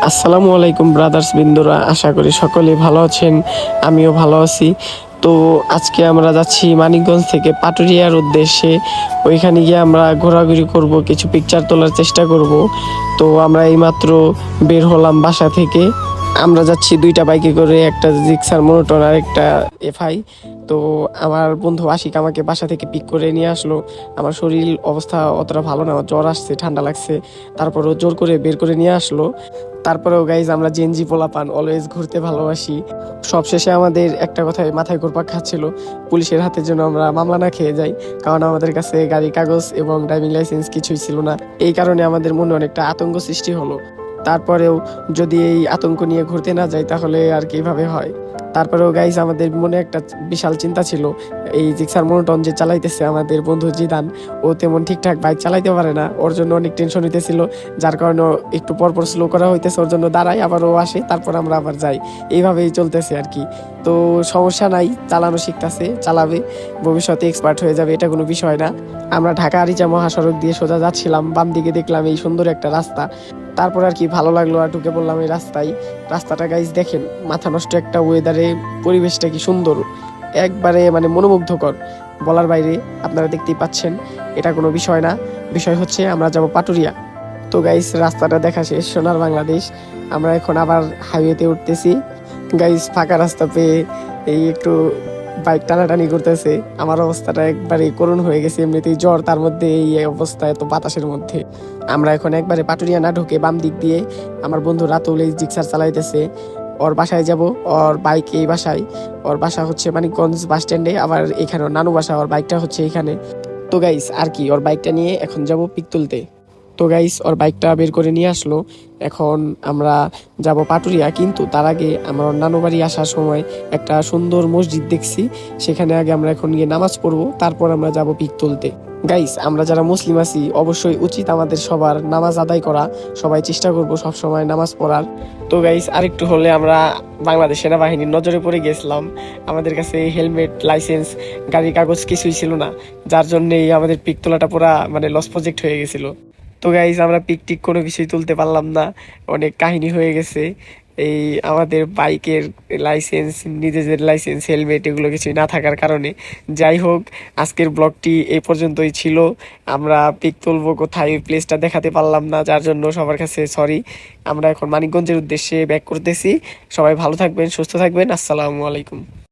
আসসালামু আলাইকুম ব্রাদার্স বিন্দুরা, আশা করি সকলে ভালো আছেন। আমিও ভালো আছি। তো আজকে আমরা যাচ্ছি মানিকগঞ্জ থেকে পাটুরিয়ার উদ্দেশ্যে। ওইখানে গিয়ে আমরা ঘোরাঘুরি করব, কিছু পিকচার তোলার চেষ্টা করব। তো আমরা এইমাত্র বের হলাম বাসা থেকে। আমরা যাচ্ছি দুইটা বাইকে করে, একটা জিক্সার মোনোটন আর একটা এফআই। তো আমার বন্ধু আশিক আমাকে বাসা থেকে পিক করে নিয়ে আসলো। আমার শরীর অবস্থা অতটা ভালো না, জ্বর আসছে, ঠান্ডা লাগছে, তারপরও জোর করে বের করে নিয়ে আসলো। তারপরেও গাইজ, আমরা জেনজি পোলাপান, অলওয়েজ ঘুরতে ভালোবাসি। সবশেষে আমাদের একটা কথায় মাথায় ঘুরপাক খাচ্ছিল, পুলিশের হাতে যেন আমরা মামলা না খেয়ে যাই, কারণ আমাদের কাছে গাড়ির কাগজ এবং ড্রাইভিং লাইসেন্স কিছুই ছিল না। এই কারণে আমাদের মনে অনেকটা আতঙ্ক সৃষ্টি হলো। তারপরেও যদি এই আতঙ্ক নিয়ে ঘুরতে না যাই তাহলে আর কিভাবে হয়। তারপরেও গাইজ, আমাদের মনে একটা বিশাল চিন্তা ছিল। এই জিক্সার মোনোটন যে চালাইতেছে আমাদের বন্ধু জিদান, ও তেমন ঠিকঠাক বাইক চালাইতে পারে না, ওর জন্য অনেক টেনশন হইতেছিল। যার কারণে একটু পরপর স্লো করা হইতেছে, ওর জন্য দাঁড়াই, আবার ও আসে, তারপর আমরা আবার যাই। এইভাবেই চলতেছে আর কি। তো সমস্যা নাই, চালানো শিখতেছে, চালাবে, ভবিষ্যতে এক্সপার্ট হয়ে যাবে, এটা কোনো বিষয় না। আমরা ঢাকা আরিচা মহাসড়ক দিয়ে সোজা যাচ্ছিলাম, বাম দিকে দেখলাম এই সুন্দর একটা রাস্তা। তারপর আর কি ভালো লাগলো, আর ঢুকে পড়লাম এই রাস্তায়। রাস্তাটা গাইজ দেখেন, মাথা নষ্ট একটা ওয়েদারে, পরিবেশটা কি সুন্দর, একবারে মানে মনোমুগ্ধকর, বলার বাইরে। আপনারা দেখতেই পাচ্ছেন, এটা কোনো বিষয় না। বিষয় হচ্ছে আমরা যাব পাটুরিয়া। তো গাইজ, রাস্তাটা দেখা শেষ, সোনার বাংলাদেশ। আমরা এখন আবার হাইওয়েতে উঠতেছি। গাইজ, ফাঁকা রাস্তা পেয়ে এই একটু বাইক টানাটানি করতেছে। আমার অবস্থাটা একবারে করুণ হয়ে গেছে, এমনিতেই জ্বর, তার মধ্যে এই অবস্থা এত বাতাসের মধ্যে। আমরা এখন একবারে পাটুরিয়া না ঢুকে বাম দিক দিয়ে আমার বন্ধু রাতুল এই জিক্সার চালাইতেছে, ওর বাসায় যাব। ওর বাইক এই বাসায়, ওর বাসা হচ্ছে মানিকগঞ্জ বাস স্ট্যান্ডে, আবার এখানে ওর নানু বাসা, ওর বাইকটা হচ্ছে এখানে। তো গাইস, আর কি, ওর বাইকটা নিয়ে এখন যাব পিক তুলতে। তো গাইস, ওর বাইকটা বের করে নিয়ে আসলো। এখন আমরা যাব পাটুরিয়া, কিন্তু তার আগে আমরা ওর নানু বাড়ি আসার সময় একটা সুন্দর মসজিদ দেখছি, সেখানে আগে আমরা এখন গিয়ে নামাজ পড়বো, তারপর আমরা যাব পিক তুলতে। গাইস, আমরা যারা মুসলিম আছি, অবশ্যই উচিত আমাদের সবার নামাজ আদায় করা। সবাই চেষ্টা করব সব সময় নামাজ পড়ার। তো গাইস, আরেকটু হলে আমরা বাংলাদেশ সেনাবাহিনীর নজরে পড়ে গেছিলাম। আমাদের কাছে হেলমেট, লাইসেন্স, গাড়ির কাগজ কিছুই ছিল না, যার জন্যই আমাদের পিক তোলাটা পুরা মানে লস প্রজেক্ট হয়ে গেছিল। তো গাইস, আমরা পিক টিক কোনো কিছুই তুলতে পারলাম না, অনেক কাহিনী হয়ে গেছে। এই আমাদের বাইকের লাইসেন্স, নিজেদের লাইসেন্স, হেলমেট এগুলো কিছুই না থাকার কারণে। যাই হোক, আজকের ব্লগটি এই পর্যন্তই ছিল। আমরা পিক তুলবো কোথায়, ওই প্লেসটা দেখাতে পারলাম না, যার জন্য সবার কাছে সরি। আমরা এখন মানিকগঞ্জের উদ্দেশ্যে ব্যাক করতেছি। সবাই ভালো থাকবেন, সুস্থ থাকবেন। আসসালামু আলাইকুম।